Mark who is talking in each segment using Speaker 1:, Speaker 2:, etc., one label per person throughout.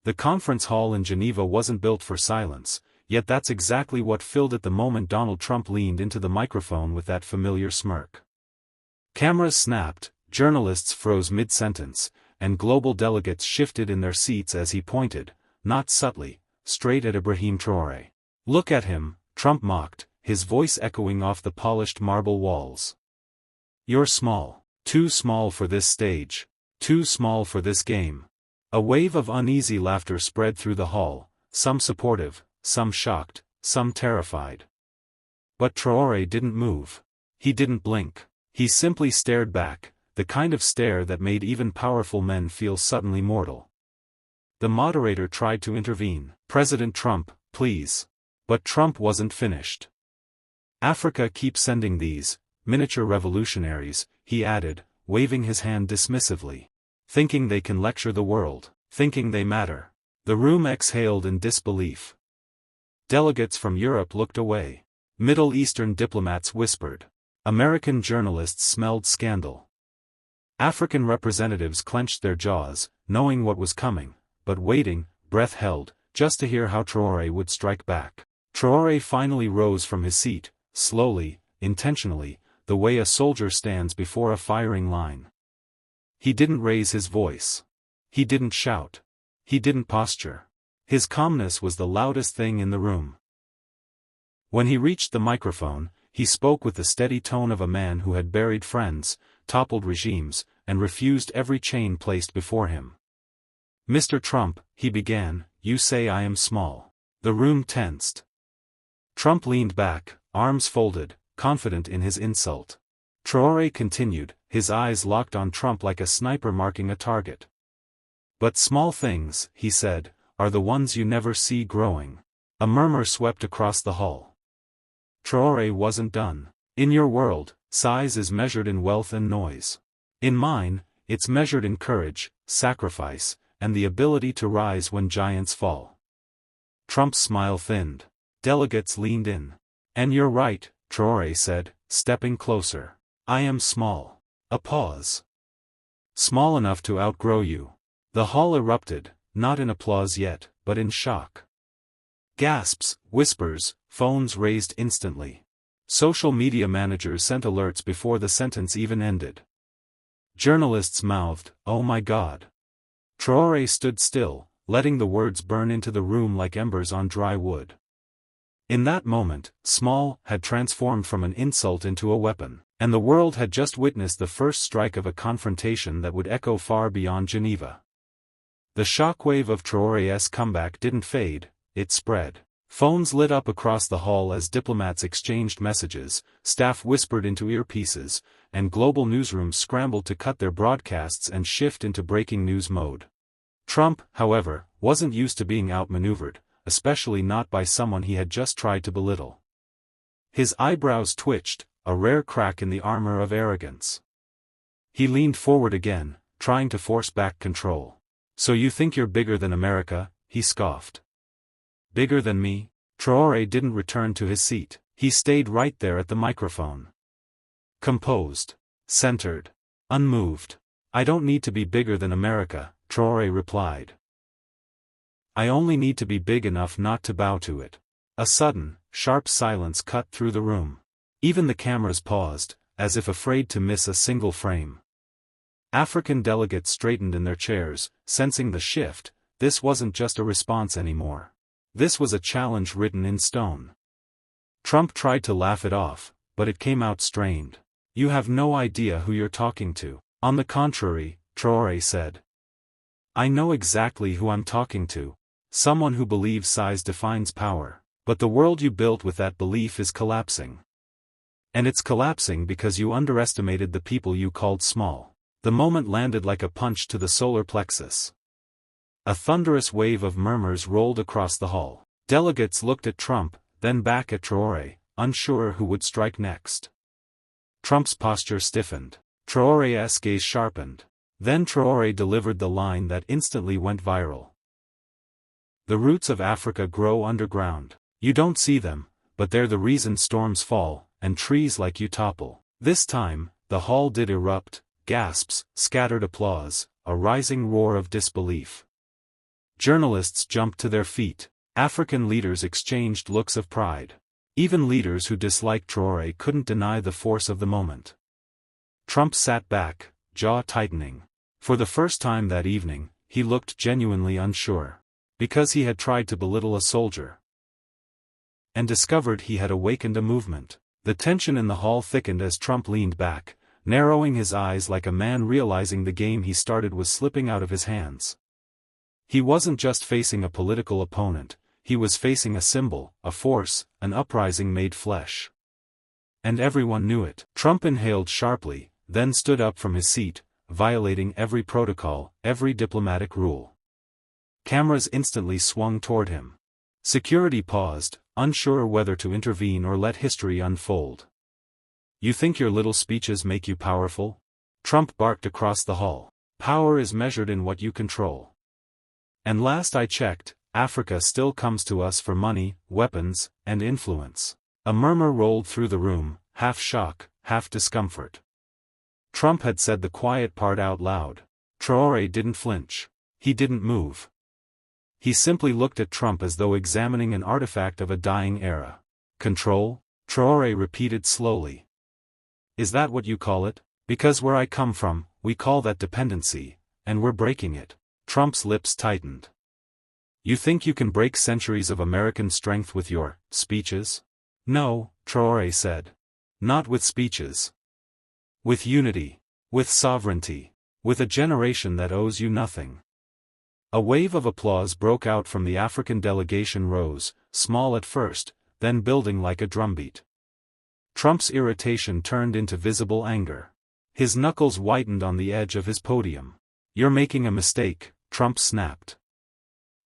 Speaker 1: The conference hall in Geneva wasn't built for silence, yet that's exactly what filled it the moment Donald Trump leaned into the microphone with that familiar smirk. Cameras snapped, journalists froze mid-sentence, and global delegates shifted in their seats as he pointed, not subtly, straight at Ibrahim Traoré. "Look at him," Trump mocked, his voice echoing off the polished marble walls. "You're small. Too small for this stage. Too small for this game." A wave of uneasy laughter spread through the hall, some supportive, some shocked, some terrified. But Traoré didn't move. He didn't blink. He simply stared back, the kind of stare that made even powerful men feel suddenly mortal. The moderator tried to intervene. "President Trump, please." But Trump wasn't finished. "Africa keeps sending these miniature revolutionaries," he added, waving his hand dismissively. "Thinking they can lecture the world, thinking they matter." The room exhaled in disbelief. Delegates from Europe looked away. Middle Eastern diplomats whispered. American journalists smelled scandal. African representatives clenched their jaws, knowing what was coming, but waiting, breath held, just to hear how Traoré would strike back. Traoré finally rose from his seat, slowly, intentionally, the way a soldier stands before a firing line. He didn't raise his voice. He didn't shout. He didn't posture. His calmness was the loudest thing in the room. When he reached the microphone, he spoke with the steady tone of a man who had buried friends, toppled regimes, and refused every chain placed before him. "Mr. Trump," he began, "you say I am small." The room tensed. Trump leaned back, arms folded, confident in his insult. Traoré continued, his eyes locked on Trump like a sniper marking a target. "But small things," he said, "are the ones you never see growing." A murmur swept across the hall. Traoré wasn't done. "In your world, size is measured in wealth and noise. In mine, it's measured in courage, sacrifice, and the ability to rise when giants fall." Trump's smile thinned. Delegates leaned in. "And you're right," Traoré said, stepping closer. "I am small." A pause. "Small enough to outgrow you." The hall erupted, not in applause yet, but in shock. Gasps, whispers, phones raised instantly. Social media managers sent alerts before the sentence even ended. Journalists mouthed, "Oh my God." Traoré stood still, letting the words burn into the room like embers on dry wood. In that moment, small had transformed from an insult into a weapon, and the world had just witnessed the first strike of a confrontation that would echo far beyond Geneva. The shockwave of Traoré's comeback didn't fade, it spread. Phones lit up across the hall as diplomats exchanged messages, staff whispered into earpieces, and global newsrooms scrambled to cut their broadcasts and shift into breaking news mode. Trump, however, wasn't used to being outmaneuvered, especially not by someone he had just tried to belittle. His eyebrows twitched, a rare crack in the armor of arrogance. He leaned forward again, trying to force back control. "So you think you're bigger than America?" he scoffed. "Bigger than me?" Traoré didn't return to his seat. He stayed right there at the microphone. Composed. Centered. Unmoved. "I don't need to be bigger than America," Traoré replied. "I only need to be big enough not to bow to it." A sudden, sharp silence cut through the room. Even the cameras paused, as if afraid to miss a single frame. African delegates straightened in their chairs, sensing the shift. This wasn't just a response anymore. This was a challenge written in stone. Trump tried to laugh it off, but it came out strained. "You have no idea who you're talking to." "On the contrary," Traoré said. "I know exactly who I'm talking to. Someone who believes size defines power. But the world you built with that belief is collapsing. And it's collapsing because you underestimated the people you called small." The moment landed like a punch to the solar plexus. A thunderous wave of murmurs rolled across the hall. Delegates looked at Trump, then back at Traoré, unsure who would strike next. Trump's posture stiffened. Traoré's gaze sharpened. Then Traoré delivered the line that instantly went viral. "The roots of Africa grow underground. You don't see them, but they're the reason storms fall, and trees like you topple." This time, the hall did erupt. Gasps, scattered applause, a rising roar of disbelief. Journalists jumped to their feet. African leaders exchanged looks of pride. Even leaders who disliked Traore couldn't deny the force of the moment. Trump sat back, jaw tightening. For the first time that evening, he looked genuinely unsure. Because he had tried to belittle a soldier. And discovered he had awakened a movement. The tension in the hall thickened as Trump leaned back, narrowing his eyes like a man realizing the game he started was slipping out of his hands. He wasn't just facing a political opponent, he was facing a symbol, a force, an uprising made flesh. And everyone knew it. Trump inhaled sharply, then stood up from his seat, violating every protocol, every diplomatic rule. Cameras instantly swung toward him. Security paused, unsure whether to intervene or let history unfold. You think your little speeches make you powerful? Trump barked across the hall. Power is measured in what you control. And last I checked, Africa still comes to us for money, weapons, and influence. A murmur rolled through the room, half shock, half discomfort. Trump had said the quiet part out loud. Traore didn't flinch. He didn't move. He simply looked at Trump as though examining an artifact of a dying era. Control? Traore repeated slowly. Is that what you call it? Because where I come from, we call that dependency, and we're breaking it. Trump's lips tightened. You think you can break centuries of American strength with your speeches? No, Traore said. Not with speeches. With unity. With sovereignty. With a generation that owes you nothing. A wave of applause broke out from the African delegation rose, small at first, then building like a drumbeat. Trump's irritation turned into visible anger. His knuckles whitened on the edge of his podium. You're making a mistake, Trump snapped.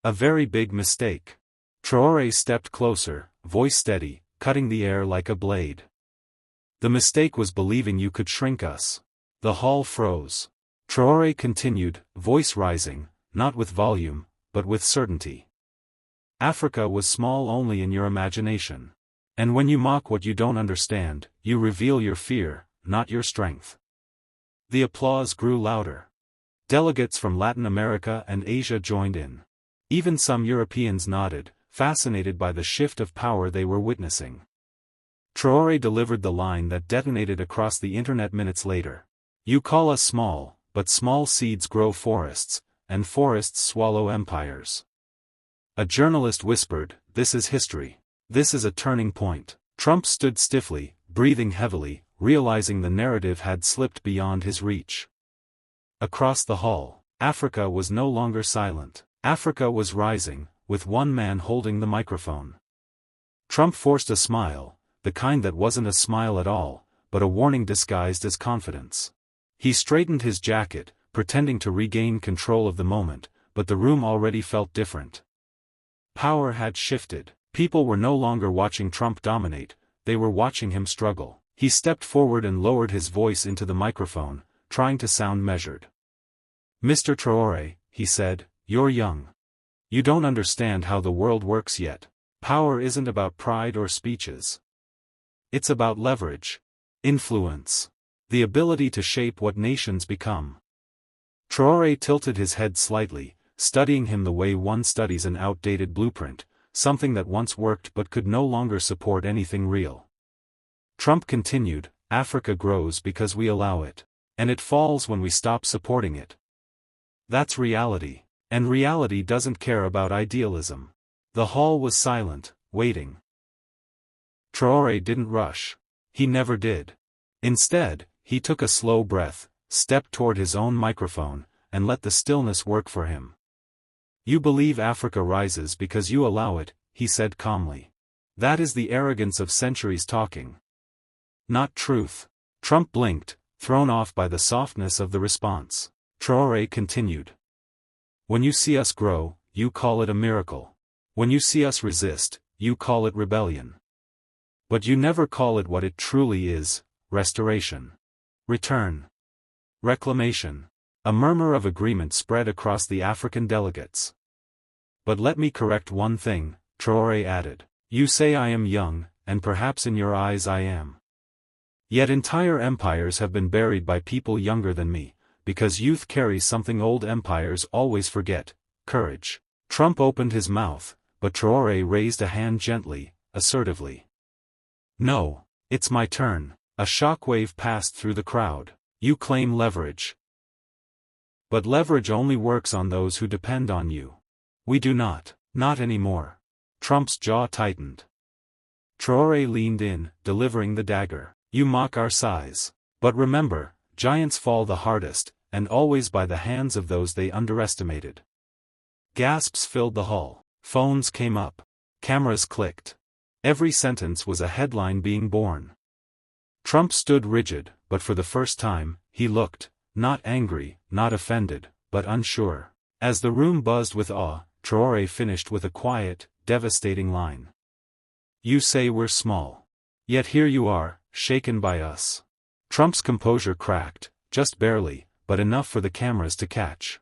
Speaker 1: A very big mistake. Traore stepped closer, voice steady, cutting the air like a blade. The mistake was believing you could shrink us. The hall froze. Traore continued, voice rising, not with volume, but with certainty. Africa was small only in your imagination. And when you mock what you don't understand, you reveal your fear, not your strength. The applause grew louder. Delegates from Latin America and Asia joined in. Even some Europeans nodded, fascinated by the shift of power they were witnessing. Traore delivered the line that detonated across the internet minutes later. You call us small, but small seeds grow forests, and forests swallow empires. A journalist whispered, this is history. This is a turning point. Trump stood stiffly, breathing heavily, realizing the narrative had slipped beyond his reach. Across the hall, Africa was no longer silent. Africa was rising, with one man holding the microphone. Trump forced a smile, the kind that wasn't a smile at all, but a warning disguised as confidence. He straightened his jacket, pretending to regain control of the moment, but the room already felt different. Power had shifted. People were no longer watching Trump dominate, they were watching him struggle. He stepped forward and lowered his voice into the microphone, trying to sound measured. Mr. Traore, he said, you're young. You don't understand how the world works yet. Power isn't about pride or speeches. It's about leverage. Influence. The ability to shape what nations become. Traore tilted his head slightly, studying him the way one studies an outdated blueprint, something that once worked but could no longer support anything real. Trump continued, Africa grows because we allow it. And it falls when we stop supporting it. That's reality. And reality doesn't care about idealism. The hall was silent, waiting. Traore didn't rush. He never did. Instead, he took a slow breath, stepped toward his own microphone, and let the stillness work for him. You believe Africa rises because you allow it, he said calmly. That is the arrogance of centuries talking. Not truth. Trump blinked, thrown off by the softness of the response. Traore continued. When you see us grow, you call it a miracle. When you see us resist, you call it rebellion. But you never call it what it truly is, restoration. Return. Reclamation. A murmur of agreement spread across the African delegates. But let me correct one thing, Traore added. You say I am young, and perhaps in your eyes I am. Yet entire empires have been buried by people younger than me, because youth carries something old empires always forget, courage. Trump opened his mouth, but Traore raised a hand gently, assertively. No, it's my turn. A shockwave passed through the crowd. You claim leverage. But leverage only works on those who depend on you. We do not. Not anymore. Trump's jaw tightened. Traore leaned in, delivering the dagger. You mock our size. But remember, giants fall the hardest, and always by the hands of those they underestimated. Gasps filled the hall. Phones came up. Cameras clicked. Every sentence was a headline being born. Trump stood rigid, but for the first time, he looked, not angry, not offended, but unsure. As the room buzzed with awe, Traore finished with a quiet, devastating line. You say we're small. Yet here you are, shaken by us. Trump's composure cracked, just barely, but enough for the cameras to catch.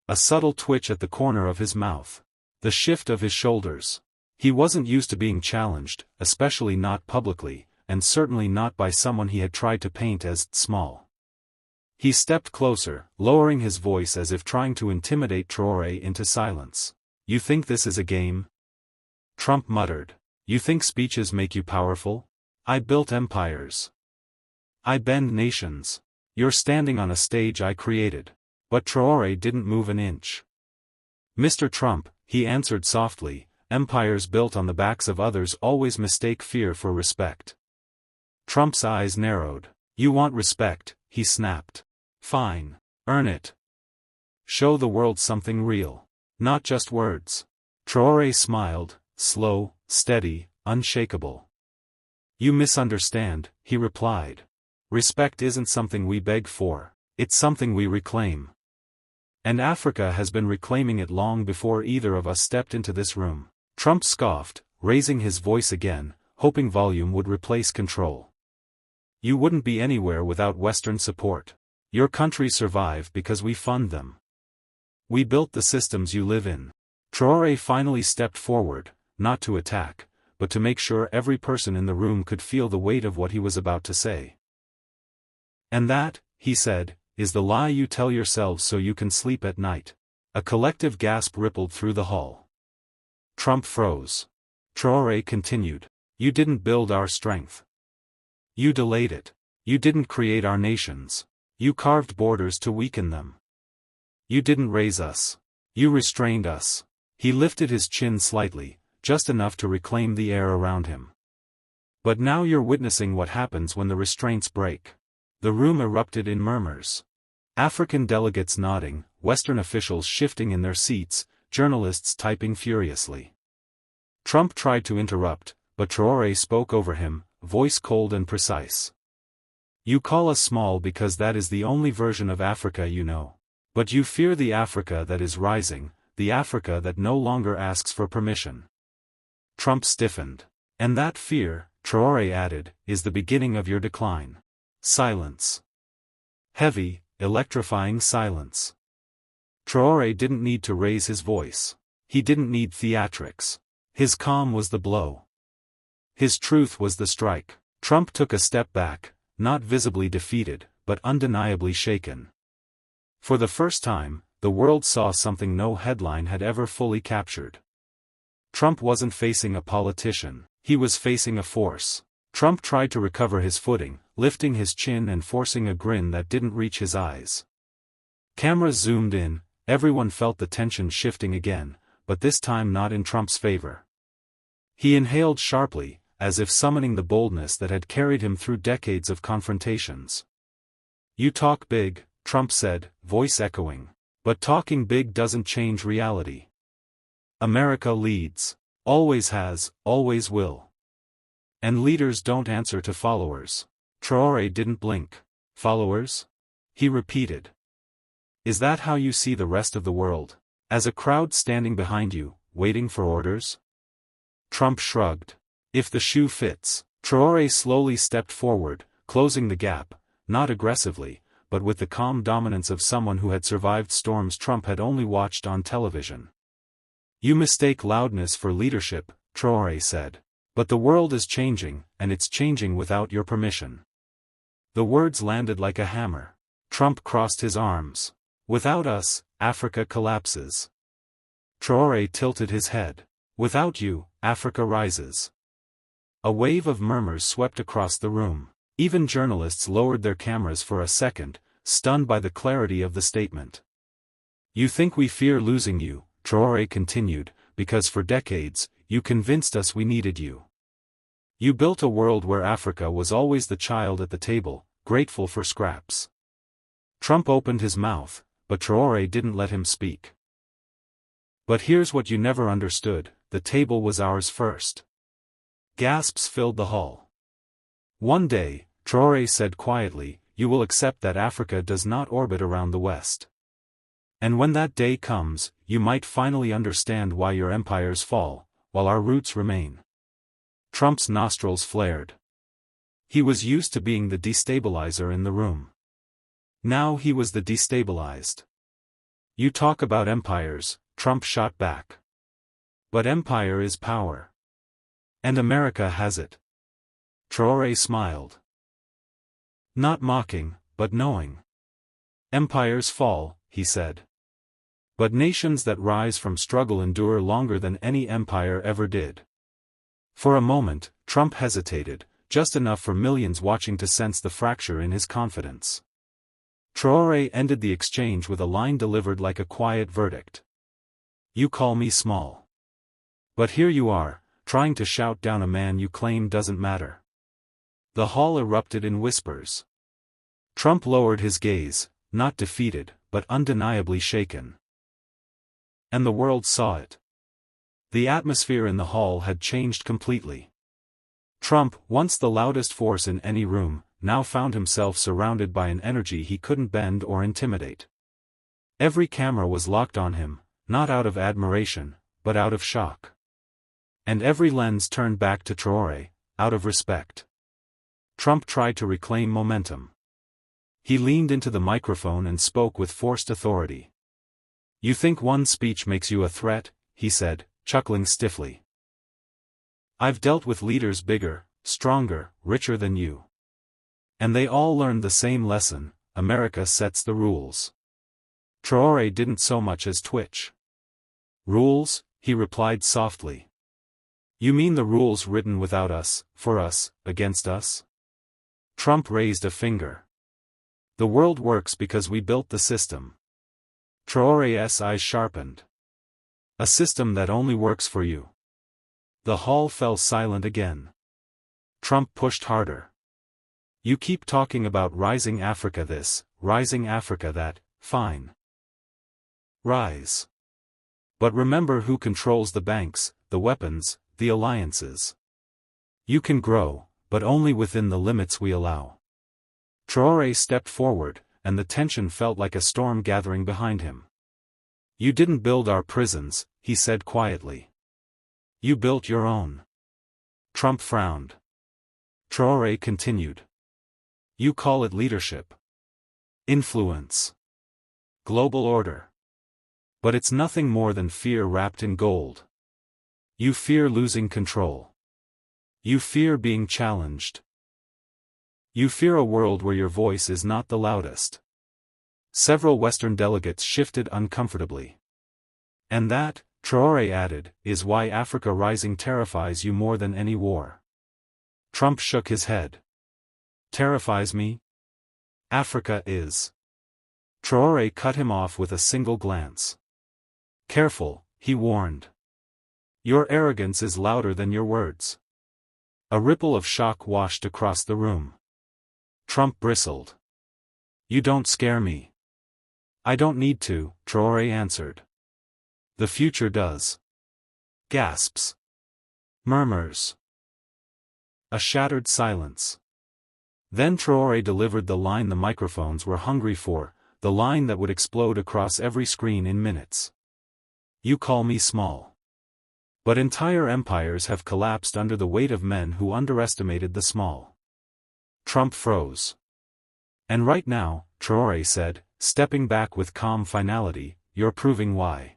Speaker 1: A subtle twitch at the corner of his mouth. The shift of his shoulders. He wasn't used to being challenged, especially not publicly, and certainly not by someone he had tried to paint as small. He stepped closer, lowering his voice as if trying to intimidate Traore into silence. You think this is a game? Trump muttered. You think speeches make you powerful? I built empires. I bend nations. You're standing on a stage I created. But Traore didn't move an inch. Mr. Trump, he answered softly, empires built on the backs of others always mistake fear for respect. Trump's eyes narrowed. You want respect, he snapped. Fine. Earn it. Show the world something real. Not just words. Traore smiled, slow, steady, unshakable. You misunderstand, he replied. Respect isn't something we beg for, it's something we reclaim. And Africa has been reclaiming it long before either of us stepped into this room. Trump scoffed, raising his voice again, hoping volume would replace control. You wouldn't be anywhere without Western support. Your countries survive because we fund them. We built the systems you live in. Traore finally stepped forward, not to attack, but to make sure every person in the room could feel the weight of what he was about to say. And that, he said, is the lie you tell yourselves so you can sleep at night. A collective gasp rippled through the hall. Trump froze. Traore continued. You didn't build our strength. You delayed it. You didn't create our nations. You carved borders to weaken them. You didn't raise us. You restrained us. He lifted his chin slightly, just enough to reclaim the air around him. But now you're witnessing what happens when the restraints break. The room erupted in murmurs. African delegates nodding, Western officials shifting in their seats, journalists typing furiously. Trump tried to interrupt, but Traore spoke over him, voice cold and precise. You call us small because that is the only version of Africa you know. But you fear the Africa that is rising, the Africa that no longer asks for permission. Trump stiffened. And that fear, Traore added, is the beginning of your decline. Silence. Heavy, electrifying silence. Traore didn't need to raise his voice. He didn't need theatrics. His calm was the blow. His truth was the strike. Trump took a step back, not visibly defeated, but undeniably shaken. For the first time, the world saw something no headline had ever fully captured. Trump wasn't facing a politician, he was facing a force. Trump tried to recover his footing, lifting his chin and forcing a grin that didn't reach his eyes. Cameras zoomed in, everyone felt the tension shifting again, but this time not in Trump's favor. He inhaled sharply, as if summoning the boldness that had carried him through decades of confrontations. You talk big, Trump said, voice echoing. But talking big doesn't change reality. America leads. Always has, always will. And leaders don't answer to followers. Traore didn't blink. Followers? He repeated. Is that how you see the rest of the world? As a crowd standing behind you, waiting for orders? Trump shrugged. If the shoe fits. Traore slowly stepped forward, closing the gap, not aggressively, but with the calm dominance of someone who had survived storms Trump had only watched on television. You mistake loudness for leadership, Traore said. But the world is changing, and it's changing without your permission. The words landed like a hammer. Trump crossed his arms. Without us, Africa collapses. Traore tilted his head. Without you, Africa rises. A wave of murmurs swept across the room. Even journalists lowered their cameras for a second, stunned by the clarity of the statement. You think we fear losing you, Traore continued, because for decades, you convinced us we needed you. You built a world where Africa was always the child at the table, grateful for scraps. Trump opened his mouth, but Traore didn't let him speak. But here's what you never understood, the table was ours first. Gasps filled the hall. One day, Traore said quietly, you will accept that Africa does not orbit around the West. And when that day comes, you might finally understand why your empires fall, while our roots remain. Trump's nostrils flared. He was used to being the destabilizer in the room. Now he was the destabilized. You talk about empires, Trump shot back. But empire is power. And America has it. Traore smiled. Not mocking, but knowing. Empires fall, he said. But nations that rise from struggle endure longer than any empire ever did. For a moment, Trump hesitated, just enough for millions watching to sense the fracture in his confidence. Traore ended the exchange with a line delivered like a quiet verdict. You call me small. But here you are, trying to shout down a man you claim doesn't matter. The hall erupted in whispers. Trump lowered his gaze, not defeated, but undeniably shaken. And the world saw it. The atmosphere in the hall had changed completely. Trump, once the loudest force in any room, now found himself surrounded by an energy he couldn't bend or intimidate. Every camera was locked on him, not out of admiration, but out of shock. And every lens turned back to Traore, out of respect. Trump tried to reclaim momentum. He leaned into the microphone and spoke with forced authority. You think one speech makes you a threat, he said, chuckling stiffly. I've dealt with leaders bigger, stronger, richer than you. And they all learned the same lesson, America sets the rules. Traore didn't so much as twitch. Rules, he replied softly. You mean the rules written without us, for us, against us? Trump raised a finger. The world works because we built the system. Traore's eyes sharpened. A system that only works for you. The hall fell silent again. Trump pushed harder. You keep talking about rising Africa this, rising Africa that, fine. Rise. But remember who controls the banks, the weapons, the alliances. You can grow, but only within the limits we allow. Traore stepped forward, and the tension felt like a storm gathering behind him. You didn't build our prisons, he said quietly. You built your own. Trump frowned. Traore continued. You call it leadership. Influence. Global order. But it's nothing more than fear wrapped in gold. You fear losing control. You fear being challenged. You fear a world where your voice is not the loudest. Several Western delegates shifted uncomfortably. And that, Traore added, is why Africa Rising terrifies you more than any war. Trump shook his head. Terrifies me? Africa is. Traore cut him off with a single glance. Careful, he warned. Your arrogance is louder than your words. A ripple of shock washed across the room. Trump bristled. You don't scare me. I don't need to, Traore answered. The future does. Gasps. Murmurs. A shattered silence. Then Traore delivered the line the microphones were hungry for, the line that would explode across every screen in minutes. You call me small. But entire empires have collapsed under the weight of men who underestimated the small. Trump froze. And right now, Traore said, stepping back with calm finality, you're proving why.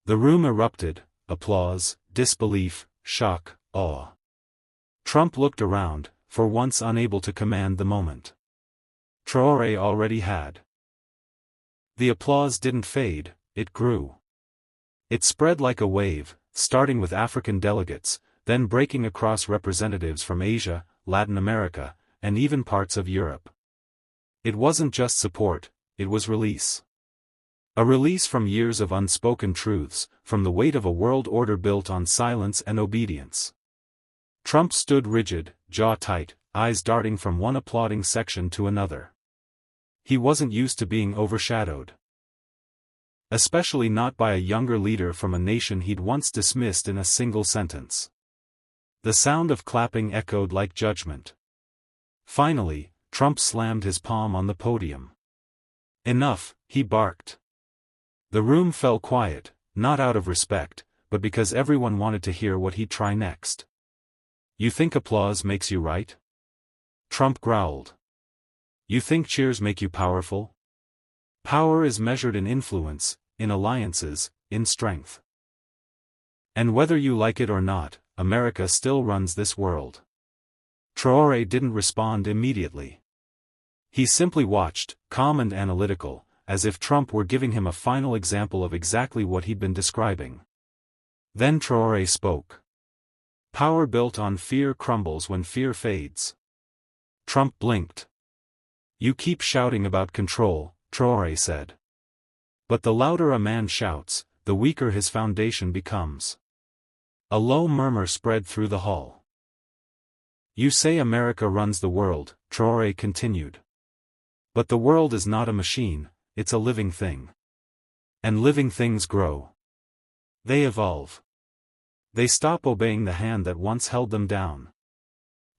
Speaker 1: The room erupted, applause, disbelief, shock, awe. Trump looked around, for once unable to command the moment. Traore already had. The applause didn't fade, it grew. It spread like a wave, starting with African delegates, then breaking across representatives from Asia, Latin America, and even parts of Europe. It wasn't just support, it was release. A release from years of unspoken truths, from the weight of a world order built on silence and obedience. Trump stood rigid, jaw tight, eyes darting from one applauding section to another. He wasn't used to being overshadowed. Especially not by a younger leader from a nation he'd once dismissed in a single sentence. The sound of clapping echoed like judgment. Finally, Trump slammed his palm on the podium. "Enough," he barked. The room fell quiet, not out of respect, but because everyone wanted to hear what he'd try next. "You think applause makes you right?" Trump growled. "You think cheers make you powerful? Power is measured in influence, in alliances, in strength. And whether you like it or not, America still runs this world." Traore didn't respond immediately. He simply watched, calm and analytical, as if Trump were giving him a final example of exactly what he'd been describing. Then Traore spoke. "Power built on fear crumbles when fear fades." Trump blinked. "You keep shouting about control," Traore said. "But the louder a man shouts, the weaker his foundation becomes." A low murmur spread through the hall. "You say America runs the world," Traore continued. "But the world is not a machine, it's a living thing. And living things grow. They evolve. They stop obeying the hand that once held them down."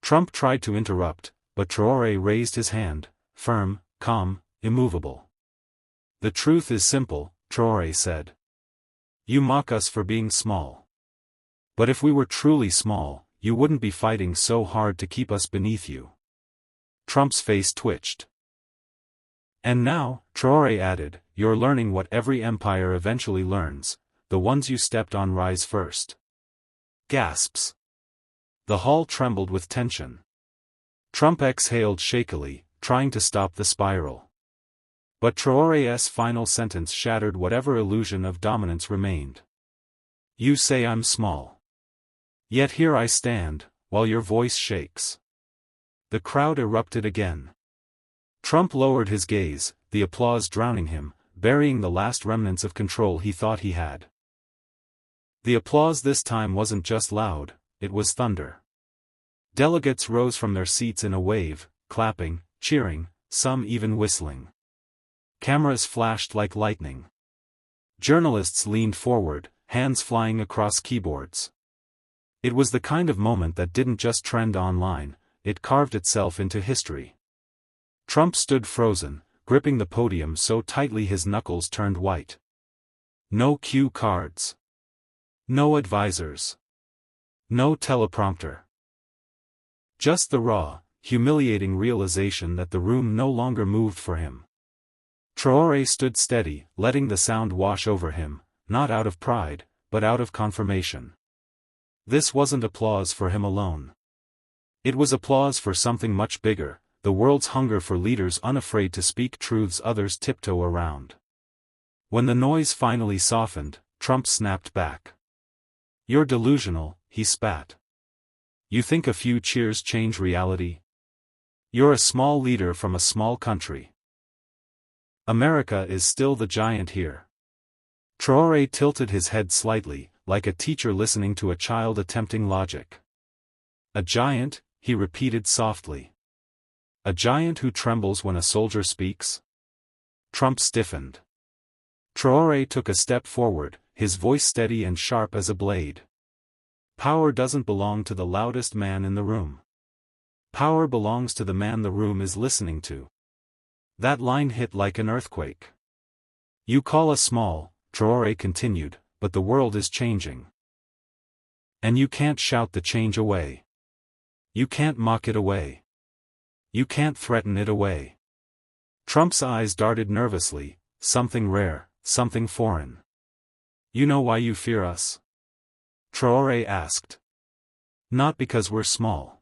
Speaker 1: Trump tried to interrupt, but Traore raised his hand, firm, calm, immovable. "The truth is simple," Traore said. "You mock us for being small. But if we were truly small, you wouldn't be fighting so hard to keep us beneath you." Trump's face twitched. "And now," Traore added, "you're learning what every empire eventually learns, the ones you stepped on rise first." Gasps. The hall trembled with tension. Trump exhaled shakily, trying to stop the spiral. But Traore's final sentence shattered whatever illusion of dominance remained. "You say I'm small. Yet here I stand, while your voice shakes." The crowd erupted again. Trump lowered his gaze, the applause drowning him, burying the last remnants of control he thought he had. The applause this time wasn't just loud, it was thunder. Delegates rose from their seats in a wave, clapping, cheering, some even whistling. Cameras flashed like lightning. Journalists leaned forward, hands flying across keyboards. It was the kind of moment that didn't just trend online, it carved itself into history. Trump stood frozen, gripping the podium so tightly his knuckles turned white. No cue cards. No advisors. No teleprompter. Just the raw, humiliating realization that the room no longer moved for him. Traore stood steady, letting the sound wash over him, not out of pride, but out of confirmation. This wasn't applause for him alone. It was applause for something much bigger, the world's hunger for leaders unafraid to speak truths others tiptoe around. When the noise finally softened, Trump snapped back. "You're delusional," he spat. "You think a few cheers change reality? You're a small leader from a small country. America is still the giant here." Traore tilted his head slightly, like a teacher listening to a child attempting logic. "A giant," he repeated softly. "A giant who trembles when a soldier speaks?" Trump stiffened. Traore took a step forward, his voice steady and sharp as a blade. "Power doesn't belong to the loudest man in the room. Power belongs to the man the room is listening to." That line hit like an earthquake. "You call us small," Traore continued, "but the world is changing. And you can't shout the change away. You can't mock it away. You can't threaten it away." Trump's eyes darted nervously, something rare, something foreign. "You know why you fear us?" Traore asked. "Not because we're small.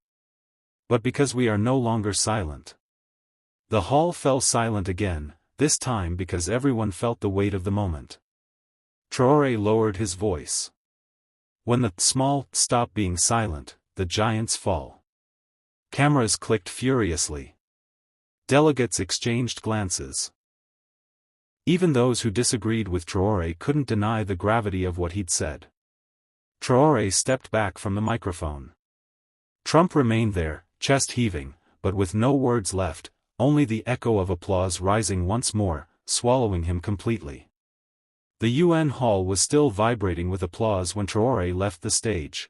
Speaker 1: But because we are no longer silent." The hall fell silent again, this time because everyone felt the weight of the moment. Traore lowered his voice. When the small stop being silent, the giants fall. Cameras clicked furiously. Delegates exchanged glances. Even those who disagreed with Traore couldn't deny the gravity of what he'd said. Traore stepped back from the microphone. Trump remained there, chest heaving, but with no words left, only the echo of applause rising once more, swallowing him completely. The UN hall was still vibrating with applause when Traore left the stage.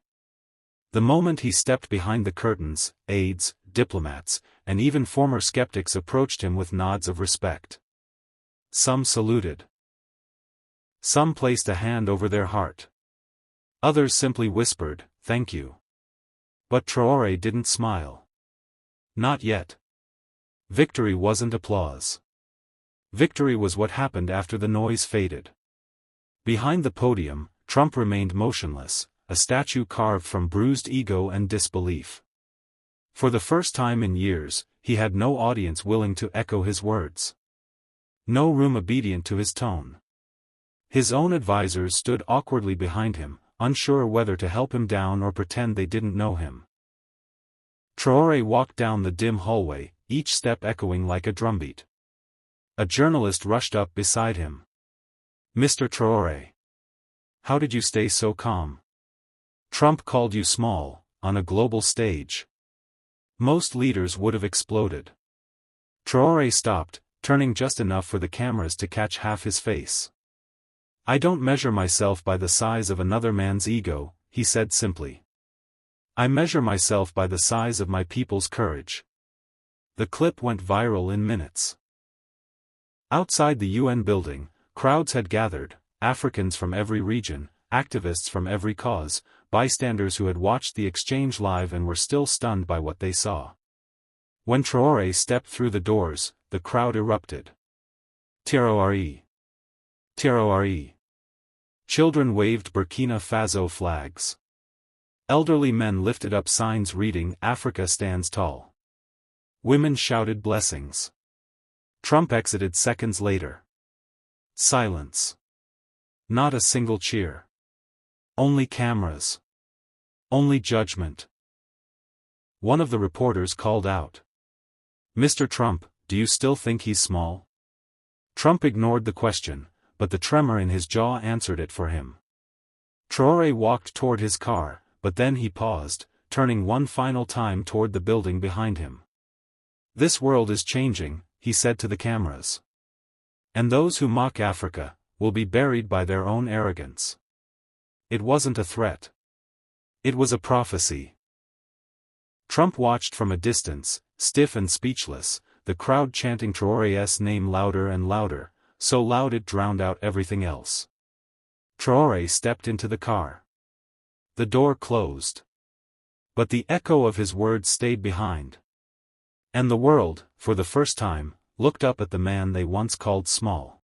Speaker 1: The moment he stepped behind the curtains, aides, diplomats, and even former skeptics approached him with nods of respect. Some saluted. Some placed a hand over their heart. Others simply whispered, "Thank you." But Traore didn't smile. Not yet. Victory wasn't applause. Victory was what happened after the noise faded. Behind the podium, Trump remained motionless, a statue carved from bruised ego and disbelief. For the first time in years, he had no audience willing to echo his words. No room obedient to his tone. His own advisors stood awkwardly behind him, unsure whether to help him down or pretend they didn't know him. Traore walked down the dim hallway, each step echoing like a drumbeat. A journalist rushed up beside him. "Mr. Traore. How did you stay so calm? Trump called you small, on a global stage." Most leaders would have exploded. Traore stopped, turning just enough for the cameras to catch half his face. "I don't measure myself by the size of another man's ego," he said simply. "I measure myself by the size of my people's courage." The clip went viral in minutes. Outside the UN building, crowds had gathered, Africans from every region, activists from every cause, bystanders who had watched the exchange live and were still stunned by what they saw. When Traore stepped through the doors, the crowd erupted. Traore! Traore! Children waved Burkina Faso flags. Elderly men lifted up signs reading "Africa stands tall." Women shouted blessings. Trump exited seconds later. Silence. Not a single cheer. Only cameras. Only judgment. One of the reporters called out, "Mr. Trump, do you still think he's small?" Trump ignored the question, but the tremor in his jaw answered it for him. Traore walked toward his car, but then he paused, turning one final time toward the building behind him. "This world is changing," he said to the cameras. "And those who mock Africa will be buried by their own arrogance." It wasn't a threat. It was a prophecy. Trump watched from a distance, stiff and speechless, the crowd chanting Traore's name louder and louder, so loud it drowned out everything else. Traore stepped into the car. The door closed. But the echo of his words stayed behind. And the world, for the first time, looked up at the man they once called small.